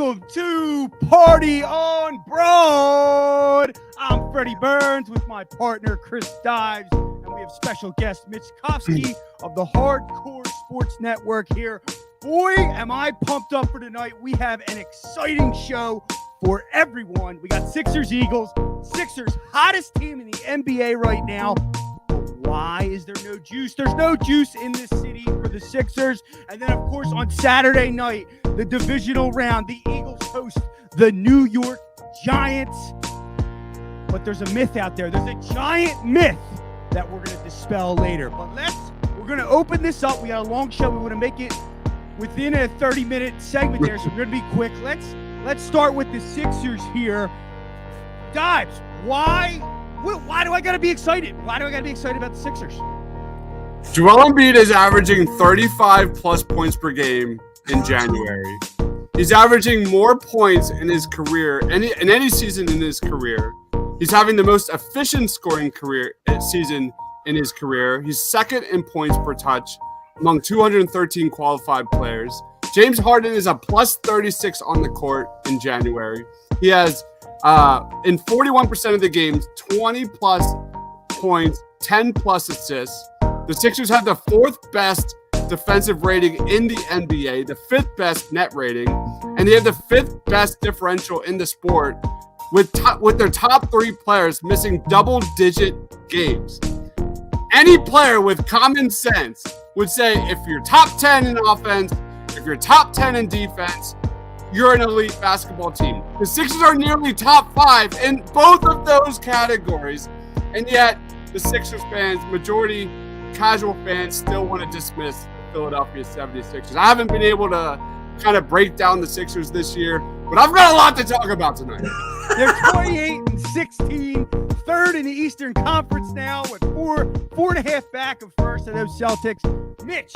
Welcome to Party on Broad. I'm Freddie Burns with my partner Chris Dives, and we have special guest Mitch Kofsky of the Hardcore Sports Network here. Boy, am I pumped up for tonight. We have an exciting show for everyone. We got Sixers, Eagles. Sixers, hottest team in the NBA right now. Why is there no juice? There's no juice in this city for the Sixers. And then, of course, on Saturday night, the divisional round, the Eagles host the New York Giants. But there's a myth out there. There's a giant myth that we're going to dispel later. But we're going to open this up. We got a long show. We want to make it within a 30-minute segment there, so we're going to be quick. Let's start with the Sixers here. Dives, why do I got to be excited? Why do I got to be excited about the Sixers? Joel Embiid is averaging 35-plus points per game in January. He's averaging more points in his career, in any season in his career. He's having the most efficient scoring season in his career. He's second in points per touch among 213 qualified players. James Harden is a plus 36 on the court in January. He has in 41% of the games, 20-plus points, 10-plus assists. The Sixers have the fourth best defensive rating in the NBA, the fifth best net rating, and they have the fifth best differential in the sport with their top three players missing double-digit games. Any player with common sense would say if you're top 10 in offense, if you're top 10 in defense, you're an elite basketball team. The Sixers are nearly top 5 in both of those categories, and yet the Sixers fans, majority casual fans, still want to dismiss Philadelphia 76ers. I haven't been able to kind of break down the Sixers this year, but I've got a lot to talk about tonight. They're 28-16, third in the Eastern Conference now, with four and a half back of first of those Celtics. Mitch,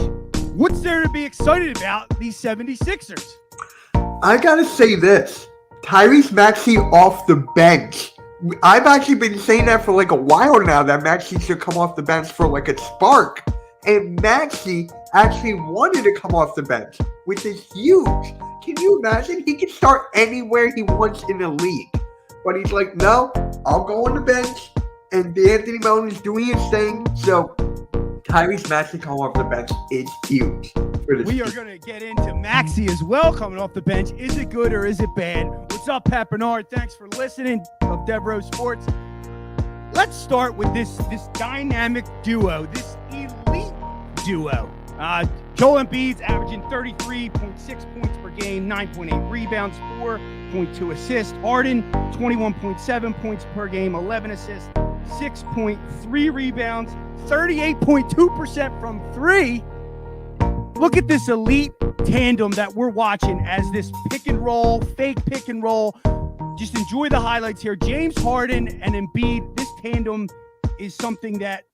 what's there to be excited about these 76ers? I gotta say this, Maxey off the bench. I've actually been saying that for like a while now, that Maxey should come off the bench for like a spark. And Maxey actually wanted to come off the bench, which is huge. Can you imagine? He can start anywhere he wants in the league. But he's like, no, I'll go on the bench. And Anthony Melton is doing his thing. So Maxey coming off the bench is huge. We are going to get into Maxey as well coming off the bench. Is it good or is it bad? What's up, Pat Bernard? Thanks for listening of Devro Sports. Let's start with this dynamic duo, this elite duo. Joel Embiid's averaging 33.6 points per game, 9.8 rebounds, 4.2 assists. Harden, 21.7 points per game, 11 assists, 6.3 rebounds, 38.2% from three. Look at this elite tandem that we're watching as this pick and roll, fake pick and roll. Just enjoy the highlights here. James Harden and Embiid, this tandem is something that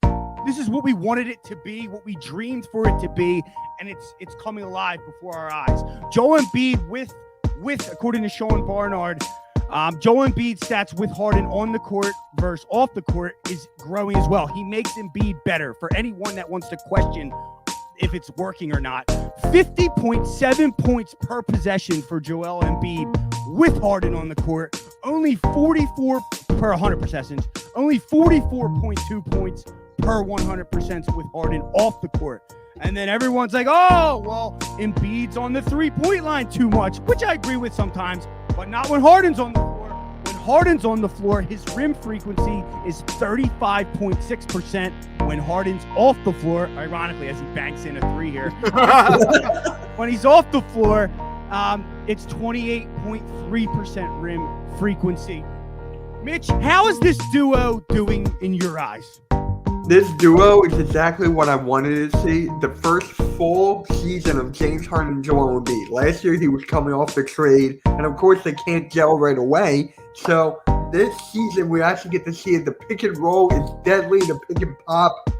this is what we wanted it to be, what we dreamed for it to be, and it's coming alive before our eyes. Joel Embiid with according to Sean Barnard, Joel Embiid's stats with Harden on the court versus off the court is growing as well. He makes Embiid better. For anyone that wants to question if it's working or not, 50.7 points per possession for Joel Embiid with Harden on the court, only 44 per 100 possessions, only 44.2 points per 100% with Harden off the court. And then everyone's like, oh, well, Embiid's on the three-point line too much, which I agree with sometimes, but not when Harden's on the floor. When Harden's on the floor, his rim frequency is 35.6%. When Harden's off the floor, ironically, as he banks in a three here, when he's off the floor, it's 28.3% rim frequency. Mitch, how is this duo doing in your eyes? This duo is exactly what I wanted to see. The first full season of James Harden and Joel Embiid. Last year, he was coming off the trade, and of course, they can't gel right away. So this season, we actually get to see it. The pick and roll is deadly, the pick and pop.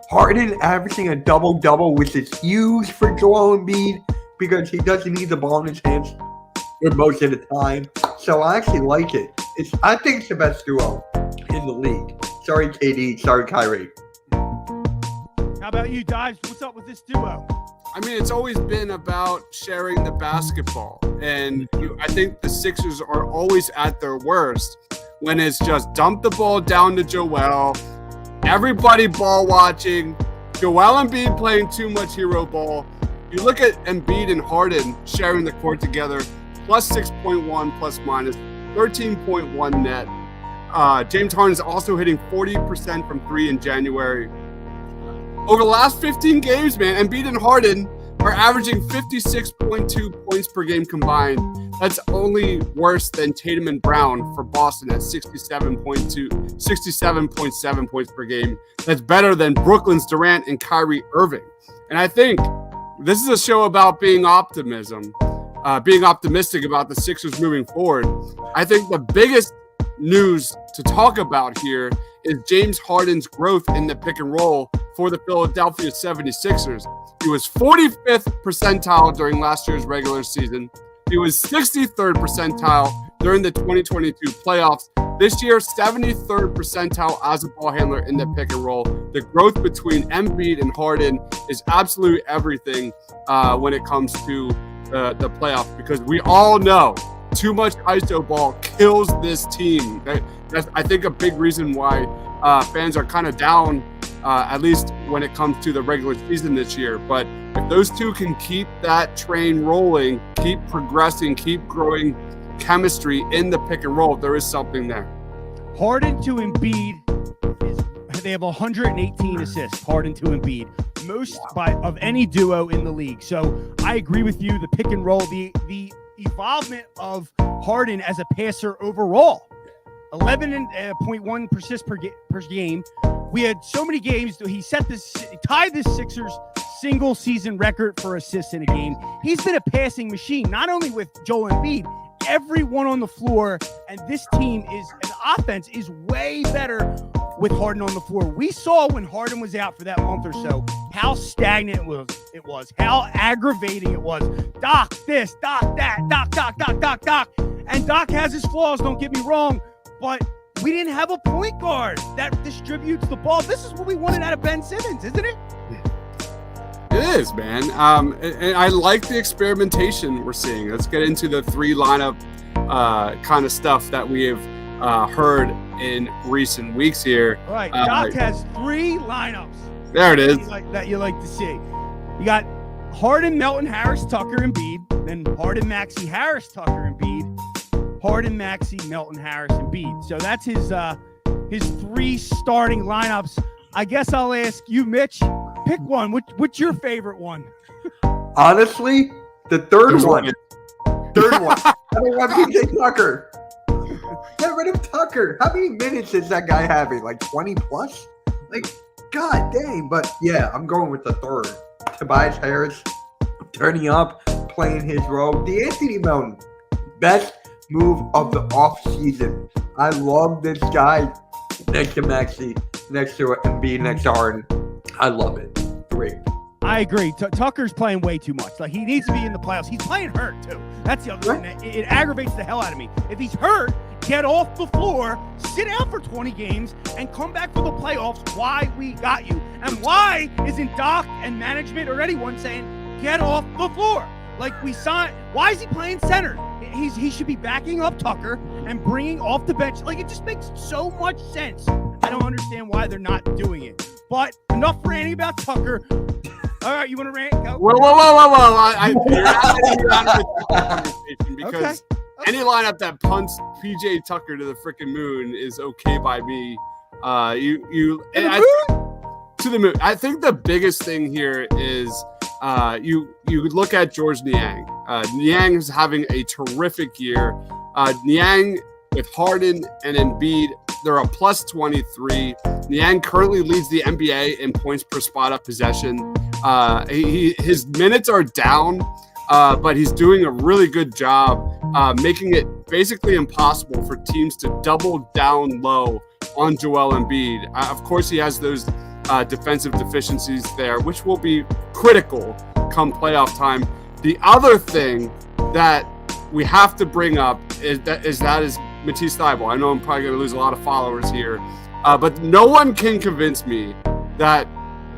Harden averaging a double-double, which is huge for Joel Embiid because he doesn't need the ball in his hands for most of the time. So I actually like it. I think it's the best duo in the league. Sorry, KD. Sorry, Kyrie. How about you, Dives? What's up with this duo? I mean, it's always been about sharing the basketball. And I think the Sixers are always at their worst when it's just dump the ball down to Joel, everybody ball watching, Joel Embiid playing too much hero ball. You look at Embiid and Harden sharing the court together, plus 6.1 plus minus, 13.1 net. James Harden is also hitting 40% from three in January. Over the last 15 games, man, Embiid and Harden are averaging 56.2 points per game combined. That's only worse than Tatum and Brown for Boston at 67.7 points per game. That's better than Brooklyn's Durant and Kyrie Irving. And I think this is a show about being optimistic about the Sixers moving forward. I think the biggest news to talk about here is James Harden's growth in the pick and roll for the Philadelphia 76ers. He was 45th percentile during last year's regular season. He was 63rd percentile during the 2022 playoffs. This year, 73rd percentile as a ball handler in the pick and roll. The growth between Embiid and Harden is absolutely everything when it comes to the playoffs, because we all know too much ISO ball kills this team. That's, I think, a big reason why fans are kind of down, at least when it comes to the regular season this year. But if those two can keep that train rolling, keep progressing, keep growing chemistry in the pick and roll, there is something there. Harden to Embiid, they have 118 assists, Harden to Embiid, most of any duo in the league. So I agree with you, the pick and roll, the evolvement of Harden as a passer overall, 11.1 assists per game. We had so many games. He tied the Sixers single season record for assists in a game. He's been a passing machine, not only with Joel Embiid, everyone on the floor, and this team an offense is way better with Harden on the floor. We saw when Harden was out for that month or so how stagnant it was, how aggravating it was. Doc this, Doc that, Doc. And Doc has his flaws, don't get me wrong, but we didn't have a point guard that distributes the ball. This is what we wanted out of Ben Simmons, isn't it? It is, man. And I like the experimentation we're seeing. Let's get into the three lineup kind of stuff that we have heard in recent weeks here. All right, Doc has three lineups. There it is. That you like to see. You got Harden, Melton, Harris, Tucker, Embiid. Then Harden, Maxey, Harris, Tucker, Embiid. Harden, Maxey, Melton, Harris, Embiid. So that's his three starting lineups. I guess I'll ask you, Mitch. Pick one. What's your favorite one? Honestly, the third one. Third one. I don't want PJ Tucker. Get rid of Tucker. How many minutes is that guy having? Like 20 plus? Like, god dang. But yeah, I'm going with the third. Tobias Harris turning up, playing his role. DeAnthony Melton, best move of the offseason. I love this guy next to Maxey, next to Embiid, next to Harden. I love it. Great. I agree. Tucker's playing way too much. Like, he needs to be in the playoffs. He's playing hurt, too. That's the other thing. It aggravates the hell out of me. If he's hurt, get off the floor, sit out for 20 games, and come back for the playoffs. Why we got you. And why isn't Doc and management or anyone saying, get off the floor? Like, we saw, why is he playing center? He should be backing up Tucker and bringing off the bench. Like, it just makes so much sense. I don't understand why they're not doing it. But enough ranting about Tucker. All right, you want to rant? Go. Whoa. You're out of the conversation because any lineup that punts PJ Tucker to the freaking moon is okay by me. To the moon. I think the biggest thing here is you look at George Niang. Niang is having a terrific year. Niang with Harden and Embiid, they're a plus 23. Niang currently leads the NBA in points per spot up possession. His minutes are down, but he's doing a really good job making it basically impossible for teams to double down low on Joel Embiid. Of course, he has those defensive deficiencies there, which will be critical come playoff time. The other thing that we have to bring up is Matisse Thybulle. I know I'm probably going to lose a lot of followers here, but no one can convince me that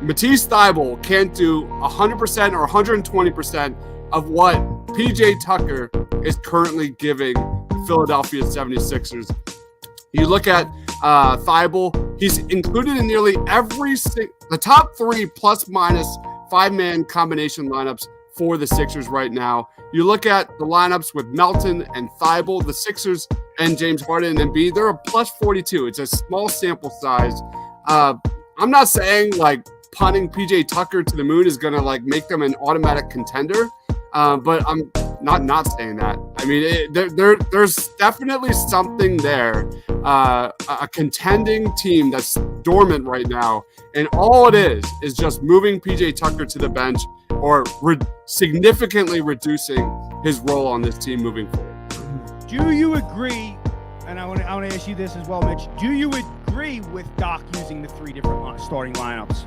Matisse Thybulle can't do 100% or 120% of what PJ Tucker is currently giving the Philadelphia 76ers. You look at Thibault, he's included in nearly the top 3 plus minus 5-man combination lineups for the Sixers right now. You look at the lineups with Melton and Thibault, the Sixers and James Harden and Embiid, they're a plus 42. It's a small sample size. I'm not saying like punting PJ Tucker to the moon is going to like make them an automatic contender, but I'm not saying that. I mean, there's definitely something there. A contending team that's dormant right now, and all it is just moving PJ Tucker to the bench or significantly reducing his role on this team moving forward. Do you agree? And I want to ask you this as well, Mitch. Do you agree with Doc using the 3 different starting lineups?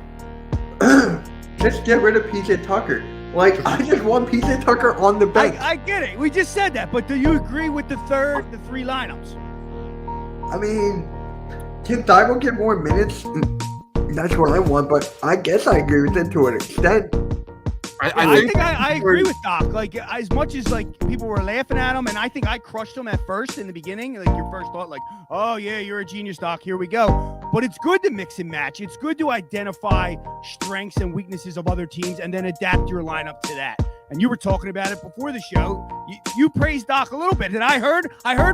Just get rid of PJ Tucker. Like, I just want PJ Tucker on the bench. I get it. We just said that, but do you agree with the 3 lineups? I mean, can Thibault get more minutes? That's what I want, but I guess I agree with it to an extent. I think I agree with Doc. Like, as much as like people were laughing at him, and I think I crushed him at first in the beginning. Like, your first thought, like, oh yeah, you're a genius, Doc. Here we go. But it's good to mix and match. It's good to identify strengths and weaknesses of other teams, and then adapt your lineup to that. And you were talking about it before the show. You praised Doc a little bit, and I heard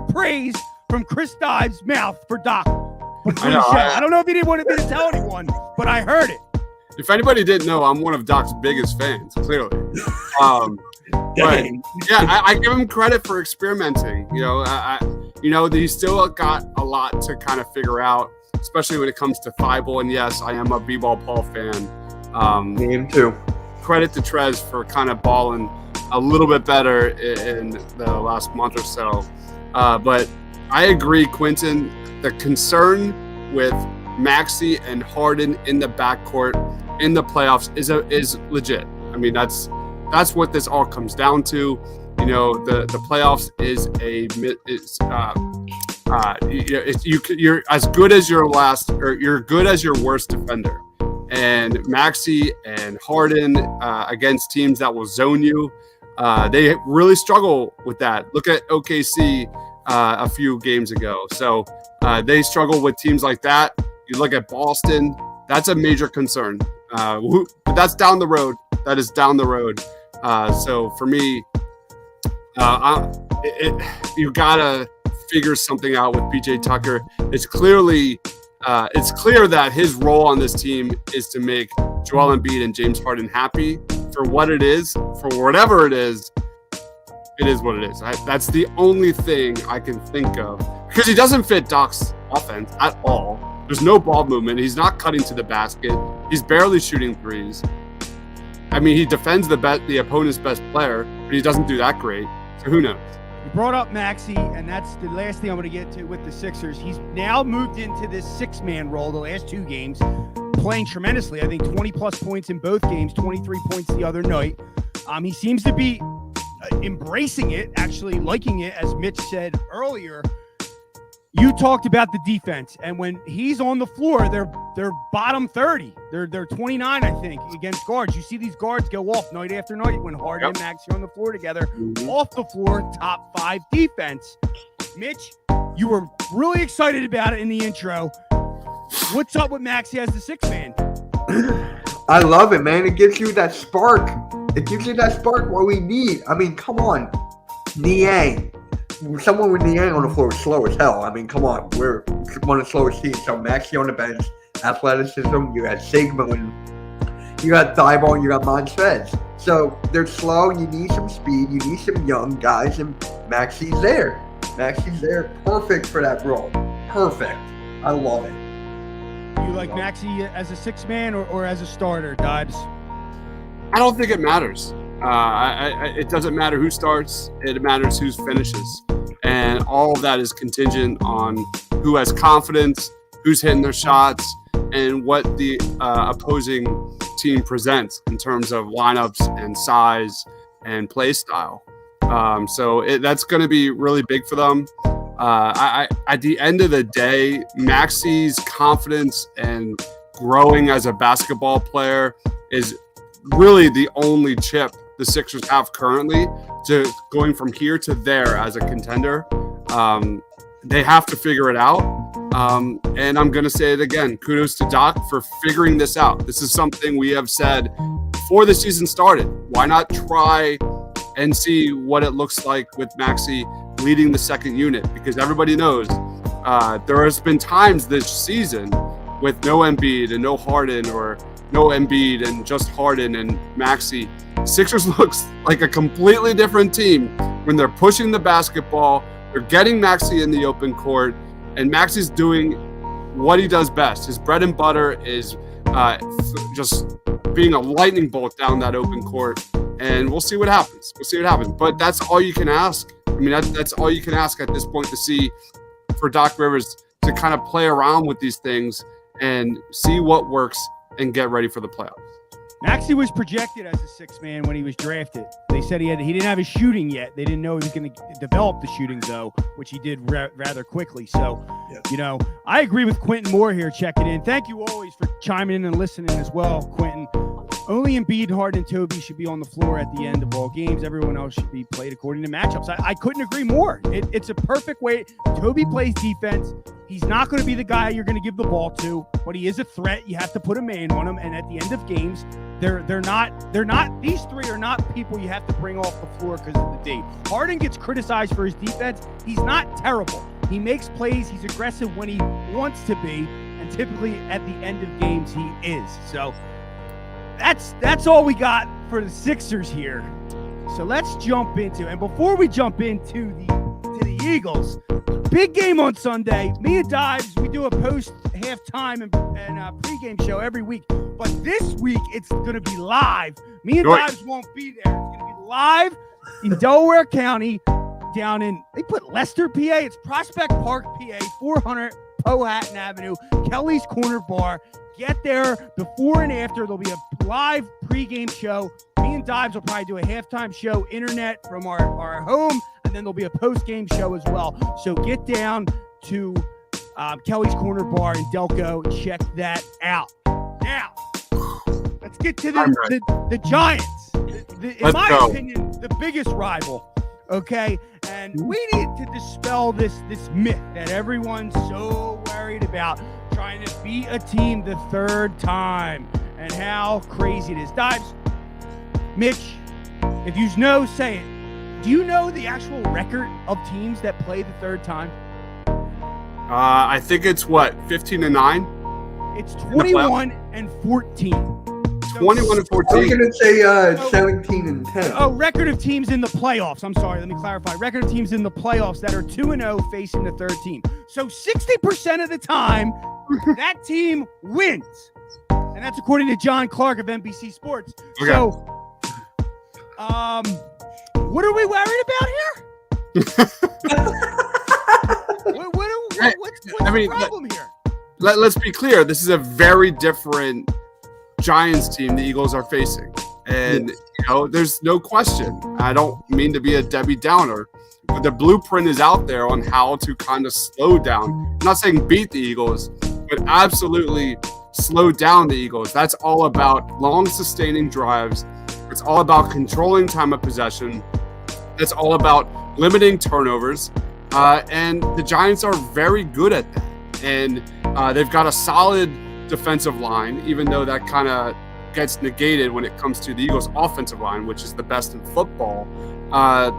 praise from Chris Dive's mouth for Doc. I don't know if he didn't want me to tell anyone, but I heard it. If anybody didn't know, I'm one of Doc's biggest fans, clearly. But yeah, I give him credit for experimenting. You know, he's still got a lot to kind of figure out, especially when it comes to Thibault. And yes, I am a B-Ball Paul fan. Me too. Credit to Trez for kind of balling a little bit better in the last month or so. But I agree, Quentin. The concern with Maxey and Harden in the backcourt in the playoffs is legit. I mean, that's what this all comes down to. You know, the playoffs you're as good as your last, or you're good as your worst defender. And Maxey and Harden against teams that will zone you, they really struggle with that. Look at OKC a few games ago. So they struggle with teams like that. You look at Boston, that's a major concern. But that's down the road. That is down the road. So for me, you gotta figure something out with PJ Tucker. It's clear that his role on this team is to make Joel Embiid and James Harden happy. For what it is, for whatever it is what it is. That's the only thing I can think of, because he doesn't fit Doc's offense at all. There's no ball movement. He's not cutting to the basket. He's barely shooting threes. I mean, he defends the opponent's best player, but he doesn't do that great. So who knows? You brought up Maxey, and that's the last thing I'm going to get to with the Sixers. He's now moved into this 6-man role the last 2 games, playing tremendously. I think 20-plus points in both games, 23 points the other night. He seems to be embracing it, actually liking it, as Mitch said earlier. You talked about the defense, and when he's on the floor, they're bottom 30. They're 29, I think, against guards. You see these guards go off night after night when Harden and Maxey are on the floor together. Off the floor, top 5 defense. Mitch, you were really excited about it in the intro. What's up with Maxey as the 6-man? I love it, man. It gives you that spark. It gives you that spark what we need. I mean, come on. Niang. Someone with Niang on the floor is slow as hell. I mean, come on. We're one of the slowest teams. So Maxey on the bench, athleticism, you got Sigma, you got Thibault, you got Montrez. So they're slow. You need some speed. You need some young guys, and Maxey's there. Maxey's there. Perfect for that role. Perfect. I love it. You like Maxey as a 6-man or as a starter, Dibs? I don't think it matters. It doesn't matter who starts. It matters who finishes. And all of that is contingent on who has confidence, who's hitting their shots, and what the opposing team presents in terms of lineups and size and play style. So that's going to be really big for them. At the end of the day, Maxey's confidence and growing as a basketball player is really the only chip the Sixers have currently to going from here to there as a contender. They have to figure it out. And I'm going to say it again. Kudos to Doc for figuring this out. This is something we have said before the season started. Why not try and see what it looks like with Maxey leading the second unit? Because everybody knows there has been times this season with no Embiid and no Harden, or no Embiid and just Harden and Maxey. Sixers looks like a completely different team when they're pushing the basketball. They're getting Maxey in the open court, and Maxey's doing what he does best. His bread and butter is just being a lightning bolt down that open court, and we'll see what happens. But that's all you can ask. I mean, that's all you can ask at this point, to see for Doc Rivers to kind of play around with these things and see what works and get ready for the playoffs. Maxey was projected as a sixth man when he was drafted. They said he didn't have his shooting yet. They didn't know he was going to develop the shooting, though, which he did rather quickly. So, I agree with Quentin Moore here checking in. Thank you always for chiming in and listening as well, Quentin. Only Embiid, Harden, and Toby should be on the floor at the end of all games. Everyone else should be played according to matchups. I couldn't agree more. It's a perfect way. Toby plays defense. He's not going to be the guy you're going to give the ball to, but he is a threat. You have to put a man on him. And at the end of games, they're not. These three are not people you have to bring off the floor because of the D. Harden gets criticized for his defense. He's not terrible. He makes plays. He's aggressive when he wants to be, and typically at the end of games he is. So that's all we got for the Sixers here. So let's jump into, and before we jump into the Eagles, big game on Sunday. Me and Dives, we do a post halftime and pregame show every week, but this week it's going to be live. Me and Dives won't be there. It's going to be live in Delaware County, down in, they put Leicester, PA. It's Prospect Park, PA, 400 Powhatan Avenue, Kelly's Corner Bar. Get there before and after. There'll be a live pregame show. Me and Dives will probably do a halftime show, internet from our home, and then there'll be a post-game show as well. So get down to Kelly's Corner Bar in Delco. Check that out. Now, let's get to the Giants. In my opinion, the biggest rival. Okay, and we need to dispel this myth that everyone's so worried about, trying to beat a team the third time, and how crazy it is. Dives, Mitch, if you know, say it. Do you know the actual record of teams that play the third time? I think it's 15-9. It's 21-14. 21-14. I was going to say 17-10. Oh, record of teams in the playoffs. I'm sorry, let me clarify. Record of teams in the playoffs that are 2-0 facing the third team. So 60% of the time, that team wins. And that's according to John Clark of NBC Sports. Okay. So, what are we worried about here? What's the problem here? Let's be clear. This is a very different Giants team the Eagles are facing. And, there's no question. I don't mean to be a Debbie Downer, but the blueprint is out there on how to kind of slow down. I'm not saying beat the Eagles, but absolutely slow down the Eagles. That's all about long sustaining drives. It's all about controlling time of possession. It's all about limiting turnovers. And the Giants are very good at that. And they've got a solid defensive line, even though that kind of gets negated when it comes to the Eagles' offensive line, which is the best in football.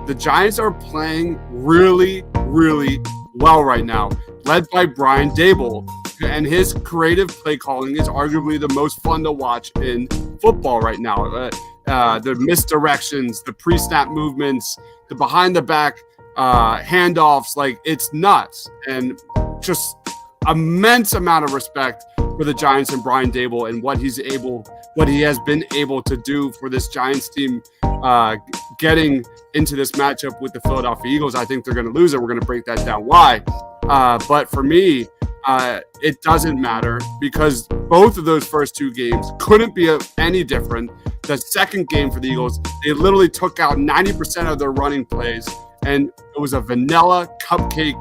The Giants are playing really, really well right now, led by Brian Daboll. And his creative play calling is arguably the most fun to watch in football right now. The misdirections, the pre-snap movements, the behind-the-back handoffs, like, it's nuts. And just immense amount of respect for the Giants and Brian Daboll and what he has been able to do for this Giants team, getting into this matchup with the Philadelphia Eagles. I think they're going to lose it. We're going to break that down why. But for me, it doesn't matter, because both of those first two games couldn't be any different. The second game for the Eagles, they literally took out 90% of their running plays, and it was a vanilla cupcake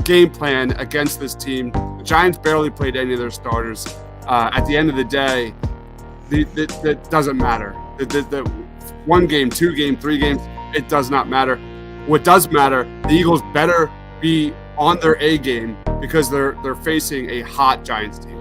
game plan against this team. The Giants barely played any of their starters. At the end of the day, that doesn't matter. 1 game, 2 game, 3 games. It does not matter. What does matter, the Eagles better be on their A game because they're facing a hot Giants team.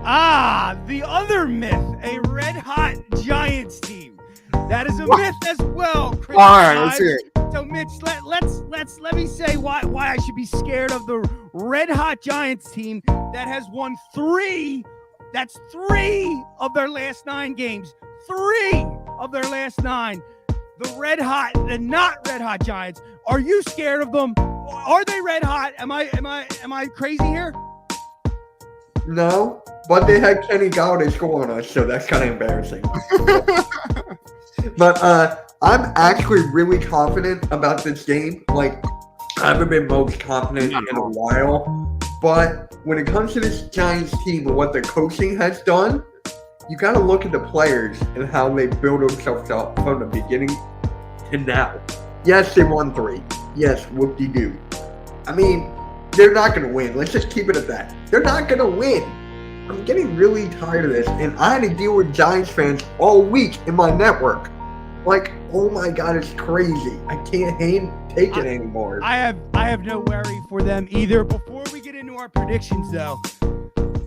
The other myth, a red-hot Giants team. That is a myth as well. Chris. All right, let's hear it. So, Mitch, let me say why I should be scared of the red-hot Giants team that has won 3. That's 3 of their last 9 games. 3 of their last 9. The not red-hot Giants. Are you scared of them? Are they red-hot? Am I crazy here? No, but they had Kenny Galladay score on us, so that's kind of embarrassing. But I'm actually really confident about this game. Like, I haven't been most confident in a while. But when it comes to this Giants team and what the coaching has done, you got to look at the players and how they build themselves up from the beginning to now. Yes, they won 3. Yes, whoop-de-doo. I mean, they're not going to win. Let's just keep it at that. They're not going to win. I'm getting really tired of this, and I had to deal with Giants fans all week in my network. Like, oh my God, it's crazy. I can't take it anymore. I have no worry for them either. Before we get into our predictions, though,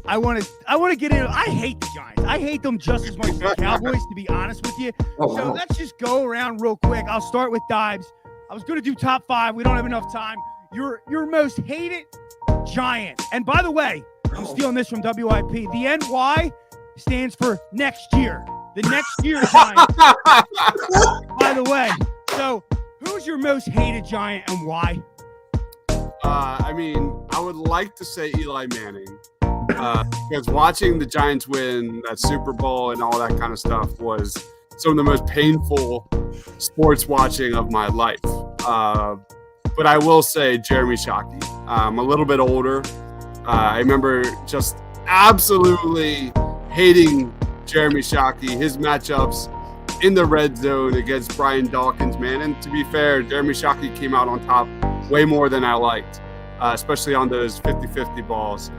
I want to get into. I hate the Giants. I hate them just as much as the Cowboys, to be honest with you. So let's just go around real quick. I'll start with Dibes. I was going to do top 5. We don't have enough time. Your most hated Giant. And by the way, I'm stealing this from WIP. The NY stands for next year. The next year Giant. By the way, so who's your most hated Giant and why? I mean, I would like to say Eli Manning. Because watching the Giants win that Super Bowl and all that kind of stuff was some of the most painful sports watching of my life. But I will say Jeremy Shockey. I'm a little bit older. I remember just absolutely hating Jeremy Shockey, his matchups in the red zone against Brian Dawkins, man. And to be fair, Jeremy Shockey came out on top way more than I liked, especially on those 50-50 balls.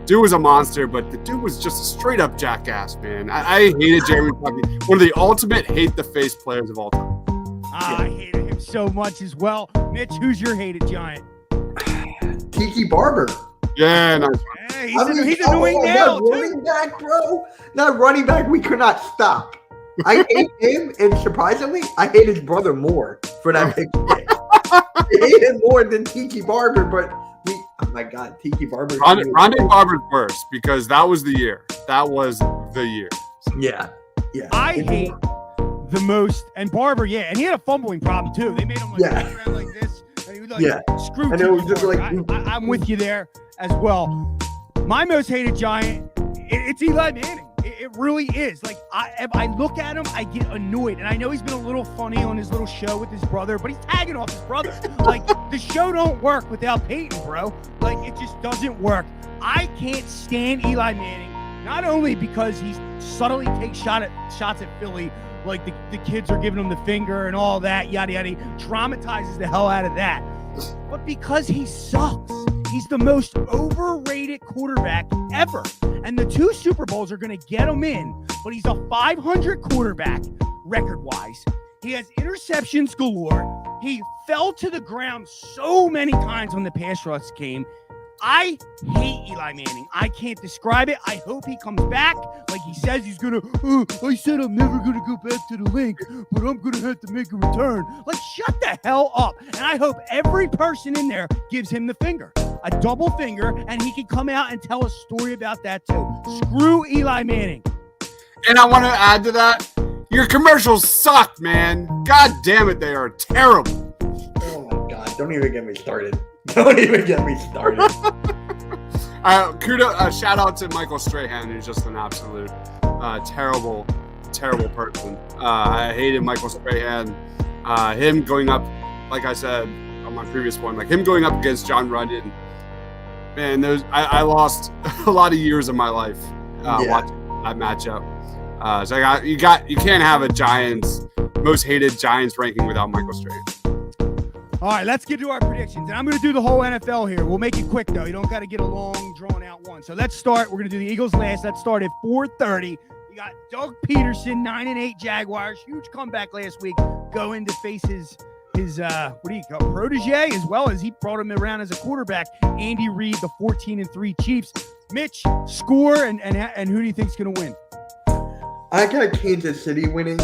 Dude was a monster, but the dude was just a straight-up jackass, man. I hated Jeremy Shockey. One of the ultimate hate-the-face players of all time. I hated him so much as well. Mitch, who's your hated Giant? Tiki Barber. Yeah, nice. Hey, he's annoying now, too. Running back, bro. Not running back, we could not stop. I hate him, and surprisingly, I hate his brother more for that big kick. I hate him more than Tiki Barber, but oh my God, Tiki Barber. Rondé Barber's worse because that was the year. That was the year. Yeah. I hate the most, and Barber, and he had a fumbling problem too. They made him like around like this, and he was like, screw. And it was just like, I'm with you there as well. My most hated Giant, it's Eli Manning. It really is. Like, if I look at him, I get annoyed. And I know he's been a little funny on his little show with his brother, but he's tagging off his brother. Like, the show don't work without Peyton, bro. Like, it just doesn't work. I can't stand Eli Manning, not only because he subtly takes shots at Philly, like the kids are giving him the finger and all that, yada, yada. He dramatizes the hell out of that. But because he sucks. He's the most overrated quarterback ever. And the 2 Super Bowls are going to get him in. But he's a 500 quarterback record-wise. He has interceptions galore. He fell to the ground so many times when the pass rush came. I hate Eli Manning. I can't describe it. I hope he comes back. Like he says he's going to, I said I'm never going to go back to the link, but I'm going to have to make a return. Like, shut the hell up. And I hope every person in there gives him the finger. A double finger, and he can come out and tell a story about that too. Screw Eli Manning. And I want to add to that, your commercials suck, man. God damn it, they are terrible. Oh my God, don't even get me started. Don't even get me started. Shout out to Michael Strahan, who's just an absolute terrible person. I hated Michael Strahan. Him going up, like I said on my previous one, like him going up against John Runyon. Man, I lost a lot of years of my life watching that matchup. So you can't have a Giants most hated Giants ranking without Michael Strahan. All right, let's get to our predictions. And I'm going to do the whole NFL here. We'll make it quick, though. You don't got to get a long, drawn-out one. So let's start. We're going to do the Eagles last. Let's start at 4:30. You got Doug Peterson, 9-8 Jaguars, huge comeback last week, going to face his protege, as well as he brought him around as a quarterback. Andy Reid, the 14-3 Chiefs. Mitch, score and who do you think's going to win? I got Kansas City winning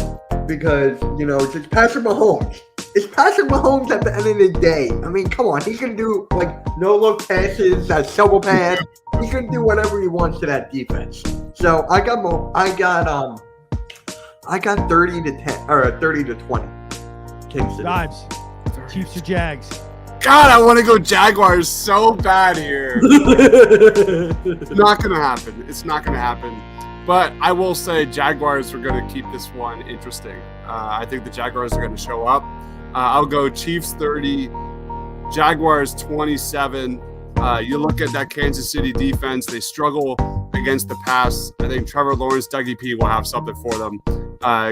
because, it's just Patrick Mahomes. It's Patrick Mahomes at the end of the day. I mean, come on. He's going to do, no-look passes, that shovel pass. He's going to do whatever he wants to that defense. So, I got 30-10 or 30-20. Kansas City. Dives. Chiefs or Jags? God, I want to go Jaguars so bad here. Not going to happen. It's not going to happen. But I will say Jaguars are going to keep this one interesting. I think the Jaguars are going to show up. I'll go Chiefs 30, Jaguars 27. You look at that Kansas City defense, they struggle against the pass. I think Trevor Lawrence, Dougie P will have something for them.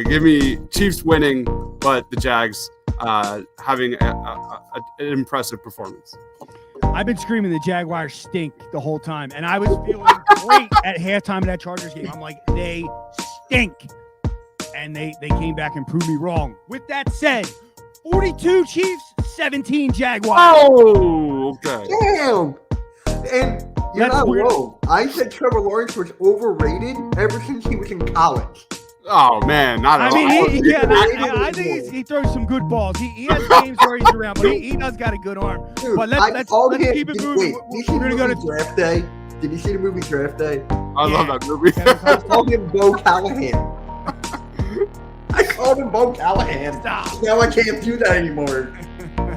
Give me Chiefs winning, but the Jags having an impressive performance. I've been screaming the Jaguars stink the whole time, and I was feeling great at halftime of that Chargers game. I'm like, they stink. And they came back and proved me wrong. With that said, 42 Chiefs, 17 Jaguars. Oh, okay. Damn. And you're not wrong. I said Trevor Lawrence was overrated ever since he was in college. Oh, man. Not at all. I think he throws some good balls. He has games where he's around, but he does got a good arm. Dude, but let's keep it moving. We're going to go to Draft Day. Did you see the movie Draft Day? I love that movie. I called him Bo Callahan. I called him Bo Callahan. Stop. Now I can't do that anymore.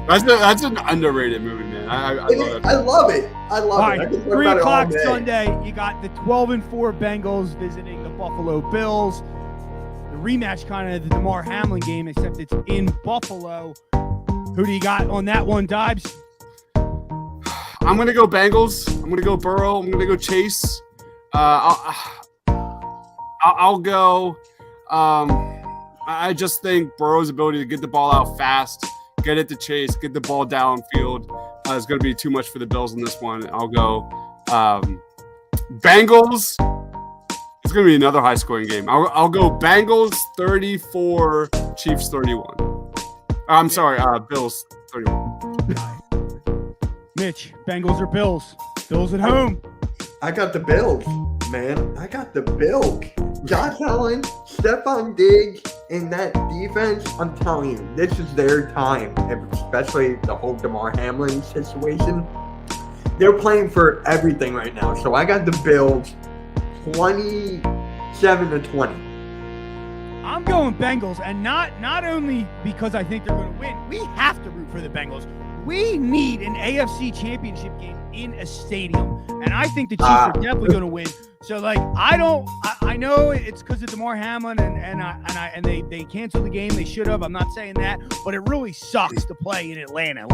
That's an underrated movie, man. I love it. I love it. All right, 3 o'clock Sunday, you got the 12-4 Bengals visiting the Buffalo Bills. The rematch kind of the DeMar Hamlin game, except it's in Buffalo. Who do you got on that one, Dibes? I'm going to go Bengals. I'm going to go Burrow. I'm going to go Chase. I'll go. I just think Burrow's ability to get the ball out fast, get it to Chase, get the ball downfield is going to be too much for the Bills in this one. I'll go Bengals. It's going to be another high-scoring game. I'll go Bengals 34, Chiefs 31. I'm sorry, Bills 31. Mitch, Bengals or Bills? Bills at home. I got the Bills, man. I got the Bills. Josh Allen, Stephon Diggs, and that defense, I'm telling you, this is their time, especially the whole DeMar Hamlin situation. They're playing for everything right now. So I got the Bills 27-20. I'm going Bengals, and not only because I think they're going to win. We have to root for the Bengals. We need an AFC championship game in a stadium, and I think the Chiefs are definitely going to win. So, I know it's because of DeMar Hamlin, and they canceled the game. They should have. I'm not saying that, but it really sucks to play in Atlanta.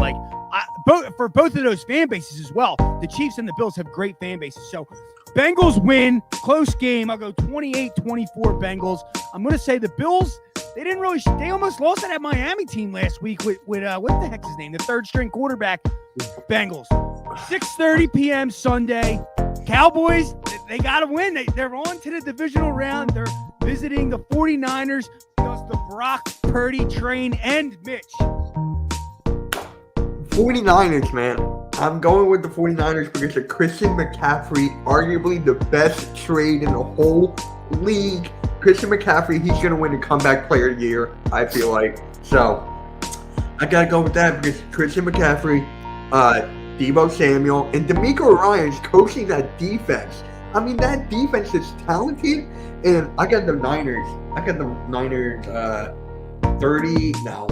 For both of those fan bases as well. The Chiefs and the Bills have great fan bases. So, Bengals win, close game. I'll go 28-24 Bengals. I'm going to say the Bills. They almost lost to that Miami team last week with what the heck's his name? The third string quarterback. Bengals. 6:30 p.m. Sunday. Cowboys, they got to win. They're on to the divisional round. They're visiting the 49ers. Does the Brock Purdy train end, Mitch? 49ers, man. I'm going with the 49ers because of Christian McCaffrey, arguably the best trade in the whole league. Christian McCaffrey, he's going to win the comeback player of the year, I feel like. So, I got to go with that because Christian McCaffrey, Deebo Samuel, and DeMeco Ryans coaching that defense. I mean, that defense is talented, and I got the Niners. 30. No,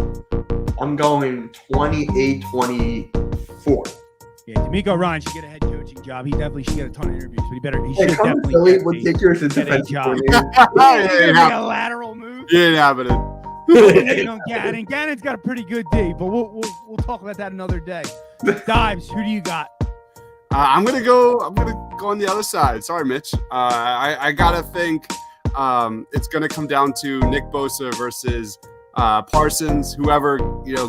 I'm going 28-24. Yeah, DeMeco Ryans should get a head coaching job. He definitely should get a ton of interviews, but he should definitely get a job. A lateral move. Yeah, but Gannon's got a pretty good D, but we'll talk about that another day. Dives, who do you got? I'm gonna go on the other side. Sorry, Mitch. I gotta think it's gonna come down to Nick Bosa versus Parsons. Whoever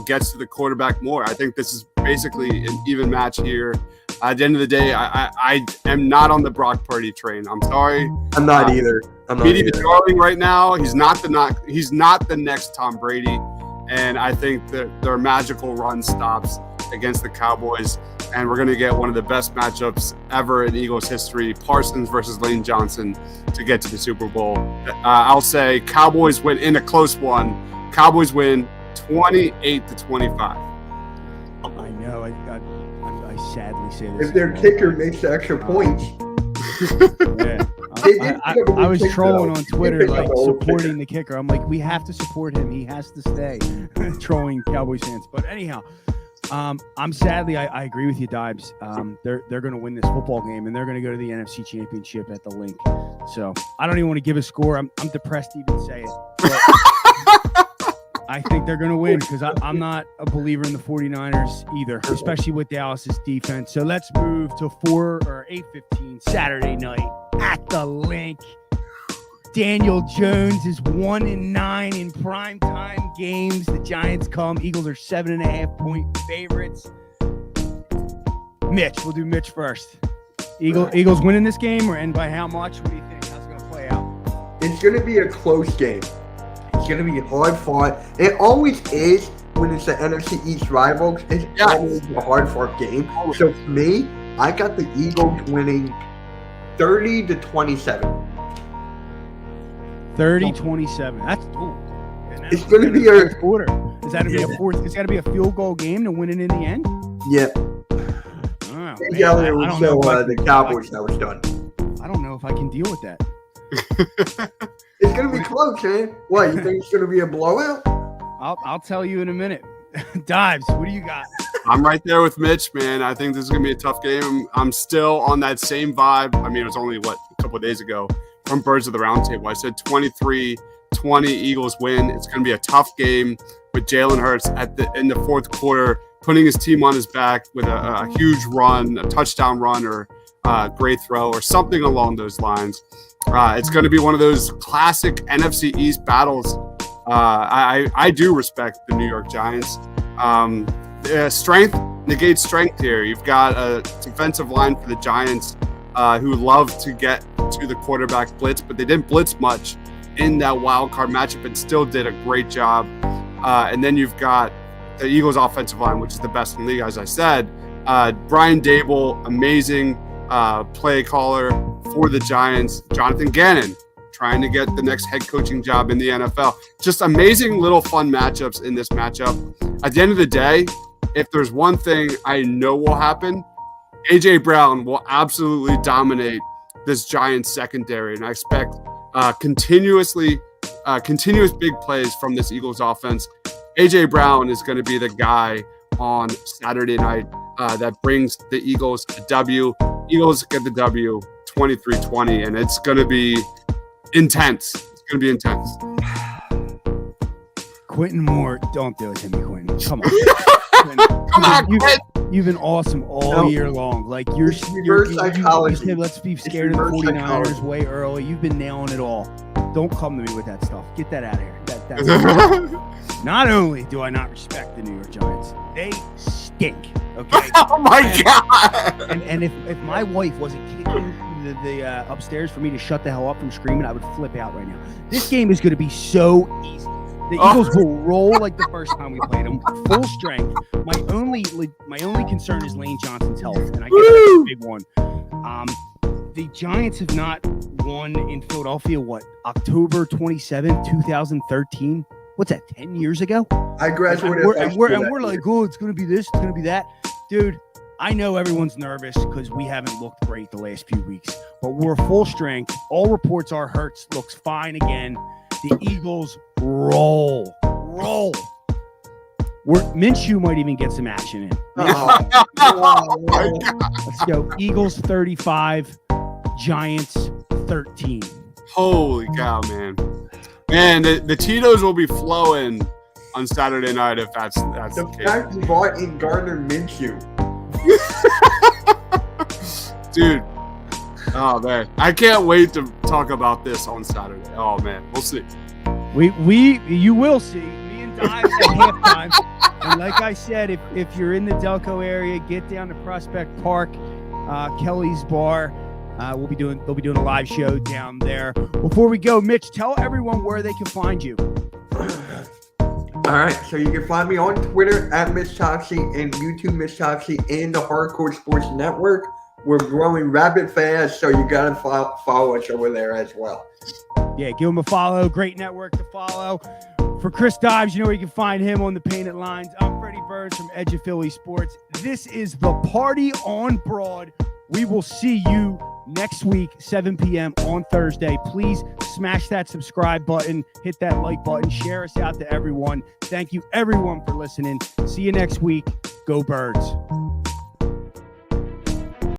gets to the quarterback more. I think this is basically an even match here. At the end of the day, I am not on the Brock Purdy train. I'm sorry. I'm not either. I'm not Media either. darling right now. He's not the next Tom Brady, and I think that their magical run stops against the Cowboys, and we're going to get one of the best matchups ever in Eagles history: Parsons versus Lane Johnson to get to the Super Bowl. I'll say Cowboys win in a close one. Cowboys win 28-25. I know. I sadly say this. If their kicker makes the extra points. Yeah. I was trolling on Twitter, like supporting the kicker. I'm like, we have to support him. He has to stay. Trolling Cowboys fans. But anyhow, I'm sadly, I agree with you, Dibes. They're going to win this football game, and they're going to go to the NFC Championship at the Link. So I don't even want to give a score. I'm depressed to even say it. But I think they're going to win because I'm not a believer in the 49ers either, especially with Dallas's defense. So let's move to 8:15 Saturday night at the Link. Daniel Jones is 1-9 in primetime games. The Giants come. Eagles are 7.5-point favorites. Mitch, we'll do Mitch first. Eagles winning this game, and by how much? What do you think? How's it going to play out? It's going to be a close game. It's going to be hard fought. It always is when it's the NFC East rivals. It's always a hard fought game. So for me, I got the Eagles winning 30-27. 30-27. That's it's going to be a quarter. Is that going to be a fourth? It's got to be a field goal game to win it in the end. Yeah. Oh, the Cowboys that was done. I don't know if I can deal with that. It's going to be close, man. What, you think it's going to be a blowout? I'll tell you in a minute. Dives, what do you got? I'm right there with Mitch, man. I think this is going to be a tough game. I'm still on that same vibe. I mean, it was only, a couple of days ago from Birds of the Roundtable. I said 23-20 Eagles win. It's going to be a tough game with Jalen Hurts in the fourth quarter, putting his team on his back with a huge run, a touchdown run, or a great throw, or something along those lines. It's going to be one of those classic NFC East battles. I do respect the New York Giants. Strength negates strength here. You've got a defensive line for the Giants who love to get to the quarterback blitz, but they didn't blitz much in that wild card matchup and still did a great job. And then you've got the Eagles offensive line, which is the best in the league, as I said. Brian Dable, amazing play caller for the Giants. Jonathan Gannon, trying to get the next head coaching job in the NFL. Just amazing little fun matchups in this matchup. At the end of the day, if there's one thing I know will happen, A.J. Brown will absolutely dominate this Giants secondary, and I expect continuous big plays from this Eagles offense. A.J. Brown is going to be the guy on Saturday night that brings the Eagles a W. Eagles get the W 23-20, and it's going to be intense. It's going to be intense. Quentin Moore, don't do it to me, Quentin. Come on. Come on, You've been awesome all year long. Like you're psychology. You said, let's be scared of the 49ers way early. You've been nailing it all. Don't come to me with that stuff. Get that out of here. Not only do I not respect the New York Giants, they stink. Okay. Oh my God. And if my wife wasn't kicking the upstairs for me to shut the hell up from screaming, I would flip out right now. This game is going to be so easy. The Eagles will roll like the first time we played them, full strength. My only concern is Lane Johnson's health, and I guess that's a big one. The Giants have not won in Philadelphia, October 27, 2013? What's that, 10 years ago? I graduated. And we're like, oh, it's going to be this, it's going to be that. Dude, I know everyone's nervous because we haven't looked great the last few weeks, but we're full strength. All reports are Hurts looks fine again. The Eagles roll. Minshew might even get some action in. Let's go. Eagles 35, Giants 13. Holy cow, man. Man, the Tito's will be flowing on Saturday night if that's the case. Fact you bought in Gardner Minshew. Dude. Oh, man. I can't wait to talk about this on Saturday. Oh, man. We'll see. You will see. Me and Dives at halftime. And like I said, if you're in the Delco area, get down to Prospect Park, Kelly's Bar. They'll be doing a live show down there. Before we go, Mitch, tell everyone where they can find you. All right, so you can find me on Twitter at Mitch Toxie and YouTube Mitch Toxie and the Hardcore Sports Network. We're growing rapid fast, so you got to follow us over there as well. Yeah, give him a follow. Great network to follow. For Chris Dives, you know where you can find him on the Painted Lines. I'm Freddie Burns from Edge of Philly Sports. This is The Party on Broad. We will see you next week, 7 p.m. on Thursday. Please smash that subscribe button, hit that like button, share us out to everyone. Thank you, everyone, for listening. See you next week. Go Birds.